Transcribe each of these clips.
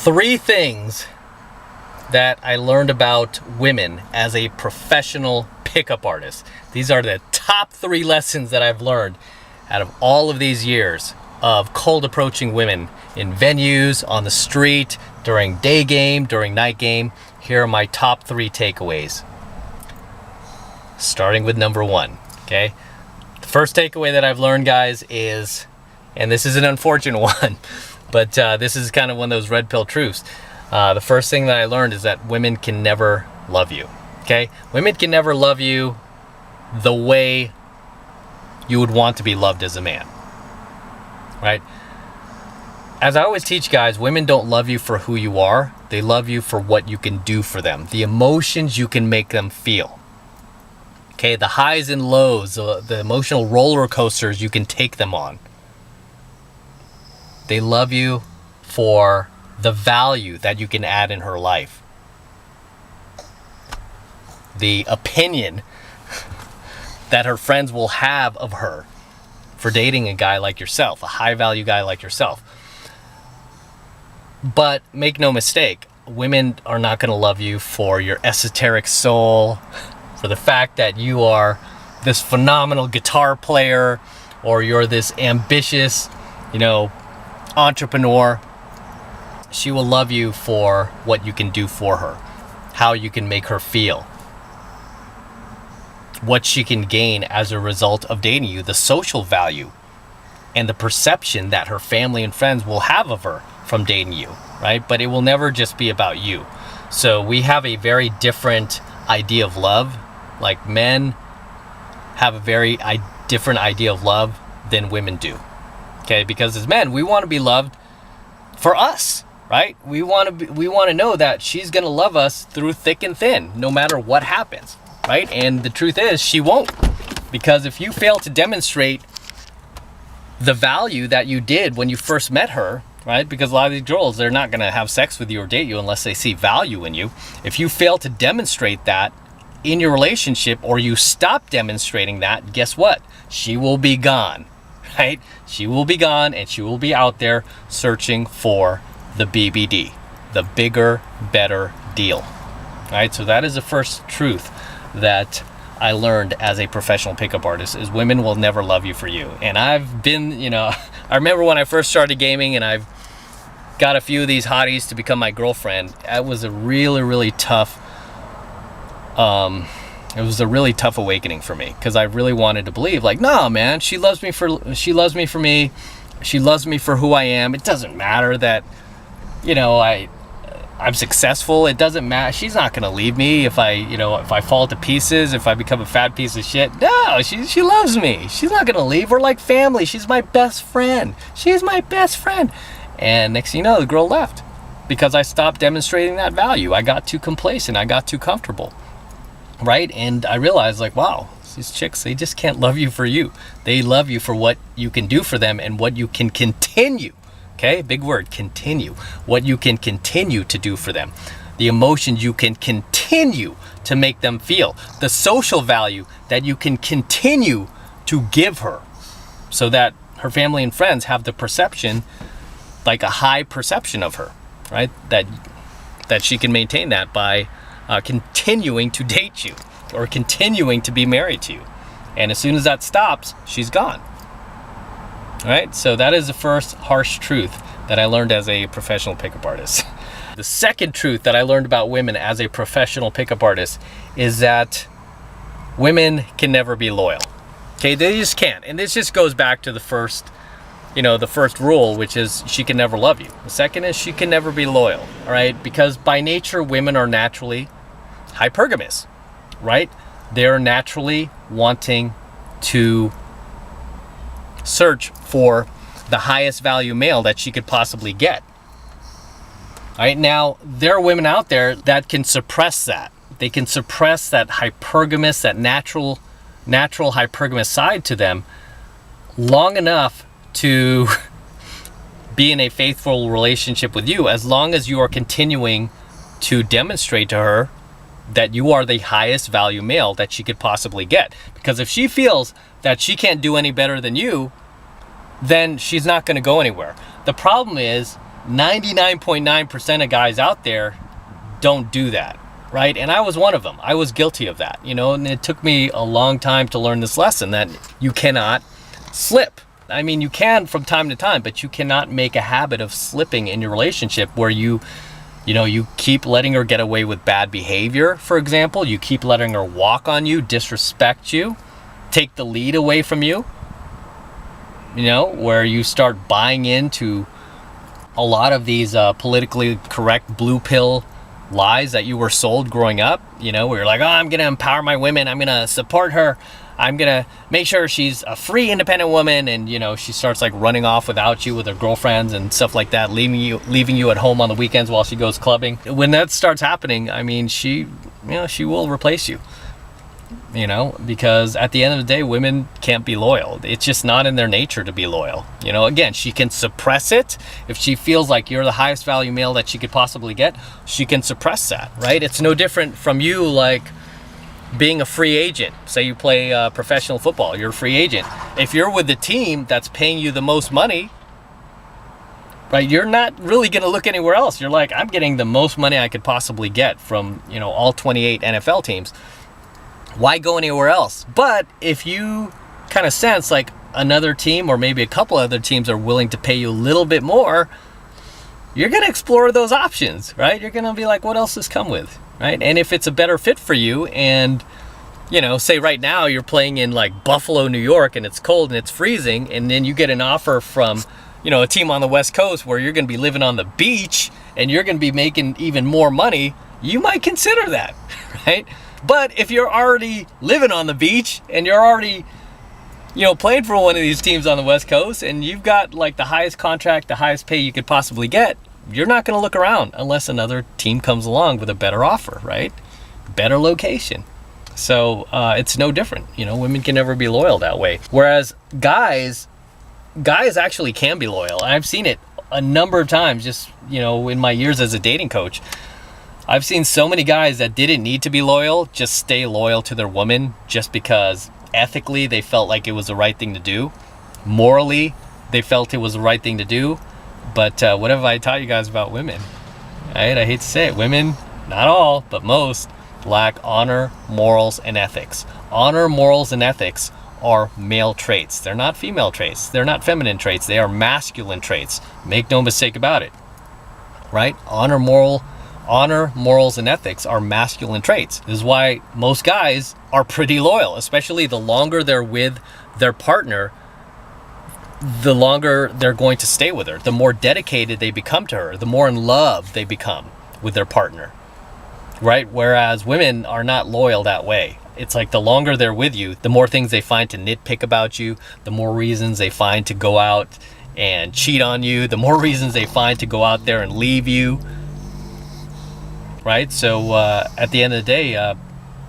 3 things that I learned about women as a professional pickup artist. These are the top 3 lessons that I've learned out of all of these years of cold approaching women in venues, on the street, during day game, during night game. Here are my top 3 takeaways. Starting with number 1, okay? The first takeaway that I've learned, guys, is, and this is an unfortunate one, but this is kind of one of those red pill truths. The first thing that I learned is that women can never love you, okay? Women can never love you the way you would want to be loved as a man, right? As I always teach guys, women don't love you for who you are. They love you for what you can do for them, the emotions you can make them feel. Okay, the highs and lows, the emotional roller coasters you can take them on. They love you for the value that you can add in her life. The opinion that her friends will have of her for dating a guy like yourself, a high value guy like yourself. But make no mistake, women are not going to love you for your esoteric soul, for the fact that you are this phenomenal guitar player, or you're this ambitious, entrepreneur. She will love you for what you can do for her, how you can make her feel, what she can gain as a result of dating you, the social value and the perception that her family and friends will have of her from dating you, right? But it will never just be about you. So we have a very different idea of love. Like, men have a very different idea of love than women do. Okay, because as men, we want to be loved for us, right? We want to know that she's going to love us through thick and thin, no matter what happens, right? And the truth is, she won't. Because if you fail to demonstrate the value that you did when you first met her, right? Because a lot of these girls, they're not going to have sex with you or date you unless they see value in you. If you fail to demonstrate that in your relationship, or you stop demonstrating that, guess what? She will be gone, right? She will be gone, and she will be out there searching for the BBD, the bigger, better deal, right? So that is the first truth that I learned as a professional pickup artist, is women will never love you for you. And I've been, I remember when I first started gaming and I've got a few of these hotties to become my girlfriend. That was a really, really tough awakening for me, because I really wanted to believe, like, no, man, she loves me for me. She loves me for who I am. It doesn't matter that, I'm successful. It doesn't matter. She's not going to leave me if I fall to pieces, if I become a fat piece of shit. No, she loves me. She's not going to leave. We're like family. She's my best friend. She's my best friend. And next thing you know, the girl left because I stopped demonstrating that value. I got too complacent. I got too comfortable. Right? And I realized, like, wow, these chicks, they just can't love you for you. They love you for what you can do for them and what you can continue. Okay? Big word, continue. What you can continue to do for them. The emotions you can continue to make them feel. The social value that you can continue to give her, so that her family and friends have the perception, like a high perception of her, right? That she can maintain that by continuing to date you or continuing to be married to you. And as soon as that stops, she's gone. All right? So that is the first harsh truth that I learned as a professional pickup artist. The second truth that I learned about women as a professional pickup artist is that women can never be loyal. Okay? They just can't. And this just goes back to the first rule, which is she can never love you. The second is she can never be loyal, all right? Because by nature, women are naturally hypergamous, right? They're naturally wanting to search for the highest value male that she could possibly get. All right, now, there are women out there that can suppress that. They can suppress that hypergamous, that natural hypergamous side to them long enough to be in a faithful relationship with you, as long as you are continuing to demonstrate to her that you are the highest value male that she could possibly get. Because if she feels that she can't do any better than you, then she's not going to go anywhere. The problem is 99.9% of guys out there don't do that, right? And I was one of them. I was guilty of that, and it took me a long time to learn this lesson that you cannot slip. I mean, you can from time to time, but you cannot make a habit of slipping in your relationship where you keep letting her get away with bad behavior, for example. You keep letting her walk on you, disrespect you, take the lead away from you, where you start buying into a lot of these politically correct blue pill lies that you were sold growing up, where you're like, oh, I'm going to empower my women. I'm going to support her. I'm going to make sure she's a free, independent woman. And, she starts like running off without you with her girlfriends and stuff like that, leaving you at home on the weekends while she goes clubbing. When that starts happening, I mean, she will replace you, because at the end of the day, women can't be loyal. It's just not in their nature to be loyal. Again, she can suppress it. If she feels like you're the highest value male that she could possibly get, she can suppress that, right? It's no different from you, like, being a free agent. Say you play professional football, you're a free agent. If you're with the team that's paying you the most money, right, you're not really going to look anywhere else. You're like, I'm getting the most money I could possibly get from, all 28 NFL teams. Why go anywhere else? But if you kind of sense like another team or maybe a couple other teams are willing to pay you a little bit more, you're going to explore those options, right? You're going to be like, what else does come with? Right? And if it's a better fit for you and, say right now you're playing in like Buffalo, New York, and it's cold and it's freezing, and then you get an offer from, a team on the West Coast where you're going to be living on the beach and you're going to be making even more money, you might consider that, right? But if you're already living on the beach and you're already, playing for one of these teams on the West Coast and you've got like the highest contract, the highest pay you could possibly get, you're not going to look around unless another team comes along with a better offer, right? Better location. So it's no different. Women can never be loyal that way. Whereas guys actually can be loyal. I've seen it a number of times just, in my years as a dating coach. I've seen so many guys that didn't need to be loyal, just stay loyal to their woman just because ethically they felt like it was the right thing to do. Morally, they felt it was the right thing to do. But what have I taught you guys about women? Right? I hate to say it. Women, not all, but most, lack honor, morals, and ethics. Honor, morals, and ethics are male traits. They're not female traits. They're not feminine traits. They are masculine traits. Make no mistake about it. Right? Honor, morals, and ethics are masculine traits. This is why most guys are pretty loyal, especially the longer they're with their partner, the longer they're going to stay with her, the more dedicated they become to her, the more in love they become with their partner, right? Whereas women are not loyal that way. It's like the longer they're with you, the more things they find to nitpick about you, the more reasons they find to go out and cheat on you, the more reasons they find to go out there and leave you, right? So at the end of the day,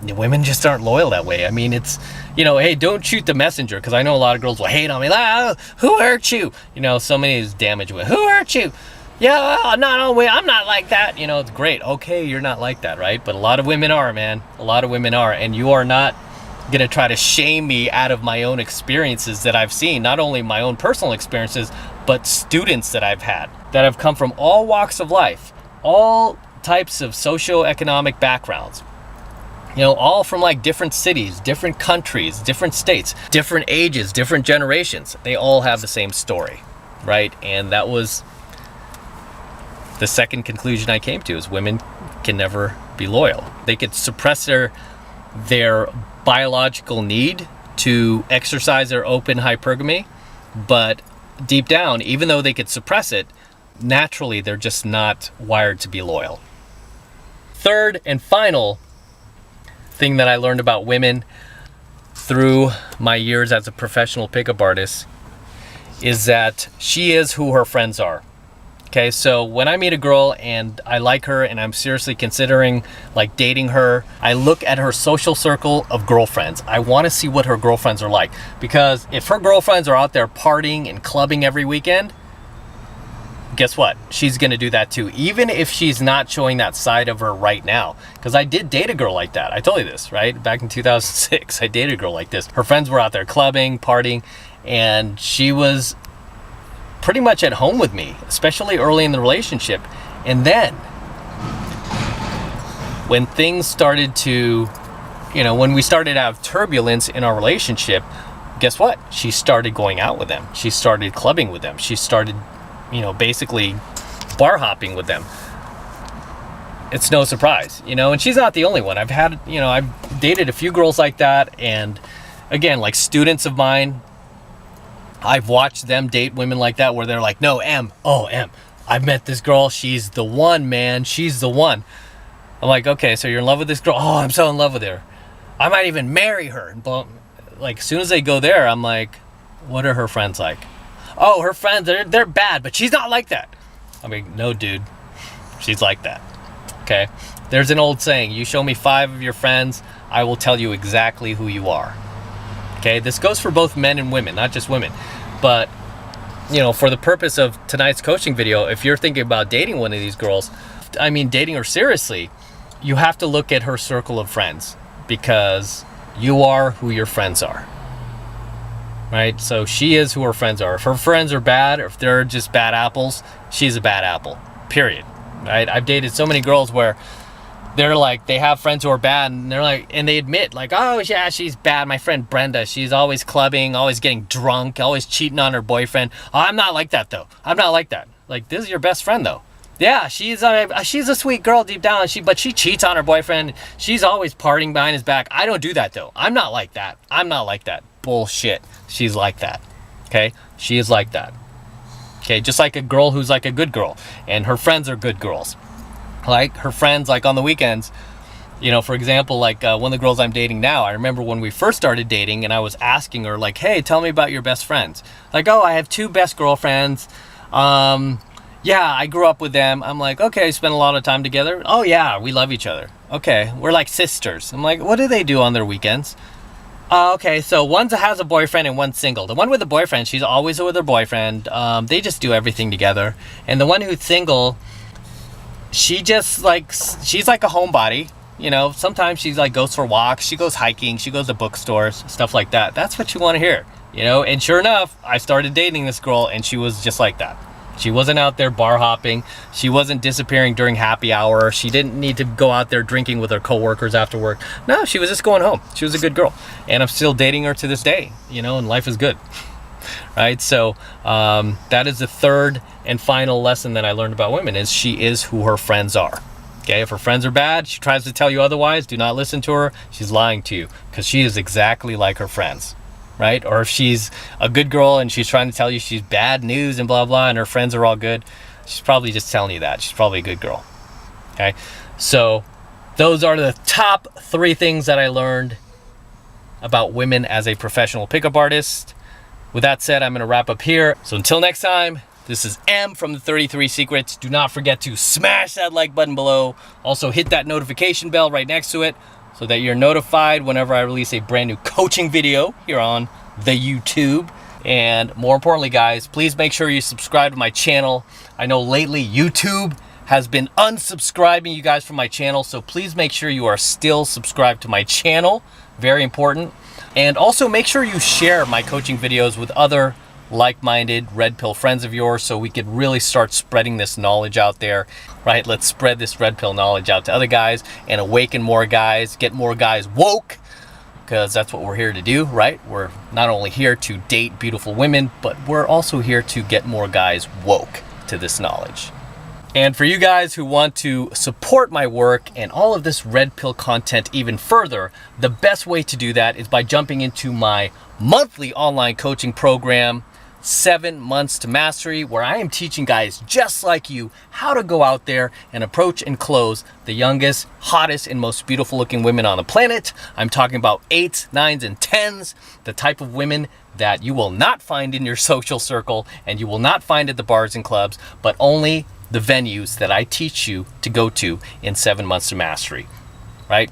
women just aren't loyal that way. I mean, it's, hey, don't shoot the messenger, because I know a lot of girls will hate on me. Who hurt you? So many of these damaged women. Who hurt you? Yeah, I'm not like that. It's great. Okay, you're not like that, right? But a lot of women are, man. A lot of women are. And you are not going to try to shame me out of my own experiences that I've seen. Not only my own personal experiences, but students that I've had that have come from all walks of life, all types of socioeconomic backgrounds. All from like different cities, different countries, different states, different ages, different generations. They all have the same story, right? And that was the second conclusion I came to, is women can never be loyal. They could suppress their biological need to exercise their open hypergamy, but deep down, even though they could suppress it, naturally they're just not wired to be loyal. Third and final thing that I learned about women through my years as a professional pickup artist is that she is who her friends are. Okay, so when I meet a girl and I like her and I'm seriously considering like dating her, I look at her social circle of girlfriends. I want to see what her girlfriends are like, because if her girlfriends are out there partying and clubbing every weekend, guess what? She's going to do that too, even if she's not showing that side of her right now. Because I did date a girl like that. I told you this, right? Back in 2006, I dated a girl like this. Her friends were out there clubbing, partying, and she was pretty much at home with me, especially early in the relationship. And then when things started to, when we started to have turbulence in our relationship, guess what? She started going out with them. She started clubbing with them. She started, basically bar hopping with them. It's no surprise, and she's not the only one. I've dated a few girls like that. And again, like students of mine, I've watched them date women like that where they're like, no, Em, I've met this girl. She's the one, man. She's the one. I'm like, okay, so you're in love with this girl? Oh, I'm so in love with her. I might even marry her. Like, as soon as they go there, I'm like, what are her friends like? Oh, her friends, they're bad, but she's not like that. I mean, no, dude. She's like that. Okay? There's an old saying, you show me 5 of your friends, I will tell you exactly who you are. Okay? This goes for both men and women, not just women. But, for the purpose of tonight's coaching video, if you're thinking about dating one of these girls, dating her seriously, you have to look at her circle of friends, because you are who your friends are. Right? So she is who her friends are. If her friends are bad, or if they're just bad apples, she's a bad apple. Period. Right? I've dated so many girls where they're like, they have friends who are bad, and they're like, and they admit, like, oh yeah, she's bad. My friend Brenda, she's always clubbing, always getting drunk, always cheating on her boyfriend. Oh, I'm not like that though. I'm not like that. Like, this is your best friend though. Yeah, she's a sweet girl deep down, but she cheats on her boyfriend. She's always partying behind his back. I don't do that though. I'm not like that. I'm not like that. Bullshit. She's like that. Okay? She is like that. Okay? Just like a girl who's like a good girl, and her friends are good girls. Like her friends, like on the weekends, for example, like one of the girls I'm dating now, I remember when we first started dating, and I was asking her like, hey, tell me about your best friends. Like, oh, I have 2 best girlfriends. Yeah, I grew up with them. I'm like, okay, spend a lot of time together. Oh yeah, we love each other. Okay, we're like sisters. I'm like, what do they do on their weekends? Okay, so one has a boyfriend and one's single. The one with the boyfriend, she's always with her boyfriend. They just do everything together. And the one who's single, she's like a homebody. Sometimes she's like goes for walks, she goes hiking, she goes to bookstores, stuff like that. That's what you want to hear. And sure enough, I started dating this girl, and she was just like that. She wasn't out there bar hopping. She wasn't disappearing during happy hour. She didn't need to go out there drinking with her coworkers after work. No, she was just going home. She was a good girl. And I'm still dating her to this day, and life is good. Right? So that is the third and final lesson that I learned about women, is she is who her friends are. Okay? If her friends are bad, she tries to tell you otherwise, do not listen to her. She's lying to you, because she is exactly like her friends. Right? Or if she's a good girl and she's trying to tell you she's bad news and blah blah, and her friends are all good, she's probably just telling you that. She's probably a good girl. Okay? So those are the top 3 things that I learned about women as a professional pickup artist. With that said, I'm going to wrap up here. So until next time, this is M from the 33 Secrets. Do not forget to smash that like button below. Also hit that notification bell right next to it, so that you're notified whenever I release a brand new coaching video here on the YouTube. And more importantly, guys, please make sure you subscribe to my channel. I know lately YouTube has been unsubscribing you guys from my channel, so please make sure you are still subscribed to my channel. Very important. And also make sure you share my coaching videos with other like-minded red pill friends of yours, so we could really start spreading this knowledge out there. Right? Let's spread this red pill knowledge out to other guys and awaken more guys, get more guys woke, because that's what we're here to do, right? We're not only here to date beautiful women, but we're also here to get more guys woke to this knowledge. And for you guys who want to support my work and all of this red pill content even further, the best way to do that is by jumping into my monthly online coaching program, 7 Months to Mastery, where I am teaching guys just like you how to go out there and approach and close the youngest, hottest, and most beautiful looking women on the planet. I'm talking about 8s, 9s, and 10s, the type of women that you will not find in your social circle and you will not find at the bars and clubs, but only the venues that I teach you to go to in 7 Months to Mastery, right?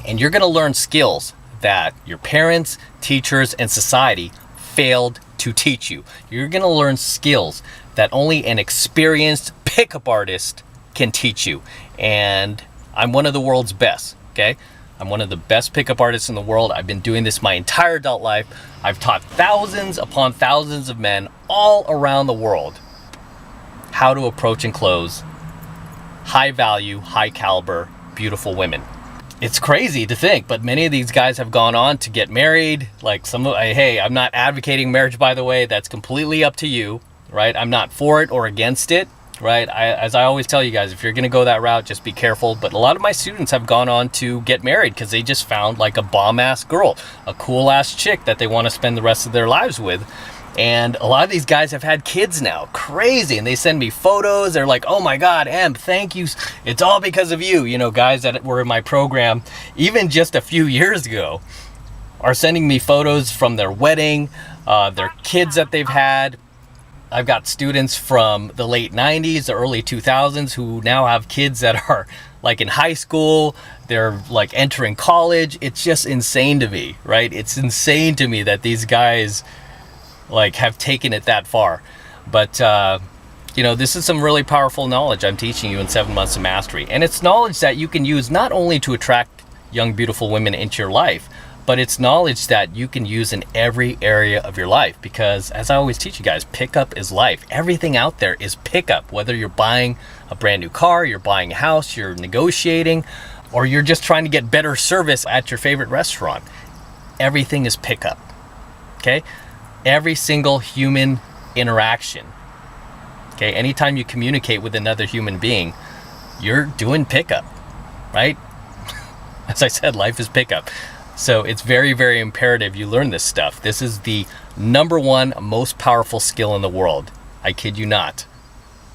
And you're going to learn skills that your parents, teachers, and society failed to teach you. You're going to learn skills that only an experienced pickup artist can teach you. And I'm one of the world's best, okay? I'm one of the best pickup artists in the world. I've been doing this my entire adult life. I've taught thousands upon thousands of men all around the world how to approach and close high value, high caliber, beautiful women. It's crazy to think, but many of these guys have gone on to get married. Like hey, I'm not advocating marriage, by the way. That's completely up to you, right? I'm not for it or against it, right? As I always tell you guys, if you're going to go that route, just be careful. But a lot of my students have gone on to get married because they just found like a bomb-ass girl, a cool-ass chick that they want to spend the rest of their lives with. And a lot of these guys have had kids now. Crazy. And they send me photos. They're like, oh my God, Em, thank you. It's all because of you. You know, guys that were in my program, even just a few years ago, are sending me photos from their wedding, their kids that they've had. I've got students from the late 90s, the early 2000s who now have kids that are like in high school. They're like entering college. It's just insane to me, right? It's insane to me that these guys like have taken it that far. But you know, this is some really powerful knowledge I'm teaching you in 7 months of mastery, and it's knowledge that you can use not only to attract young beautiful women into your life, but it's knowledge that you can use in every area of your life. Because as I always teach you guys, pickup is life. Everything out there is pickup. Whether you're buying a brand new car, you're buying a house, you're negotiating, or you're just trying to get better service at your favorite restaurant, everything is pickup. Okay? Every single human interaction, okay, anytime you communicate with another human being, you're doing pickup, right? As I said, life is pickup. So it's very, very imperative you learn this stuff. This is the #1 most powerful skill in the world. I kid you not.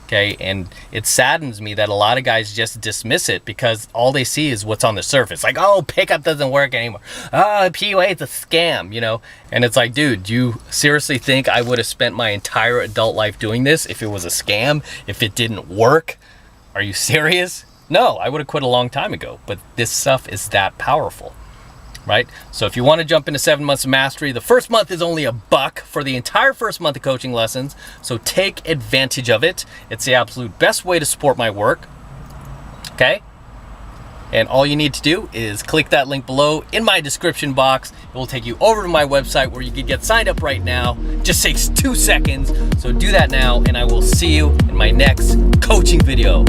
Okay, and it saddens me that a lot of guys just dismiss it because all they see is what's on the surface. Like, oh, pickup doesn't work anymore. Oh, PUA is a scam, you know? And it's like, dude, do you seriously think I would have spent my entire adult life doing this if it was a scam, if it didn't work? Are you serious? No, I would have quit a long time ago. But this stuff is that powerful, right? So if you want to jump into 7 months of mastery, the first month is only $1 for the entire first month of coaching lessons. So take advantage of it. It's the absolute best way to support my work. Okay? And all you need to do is click that link below in my description box. It will take you over to my website where you can get signed up right now. Just takes 2 seconds. So do that now, and I will see you in my next coaching video.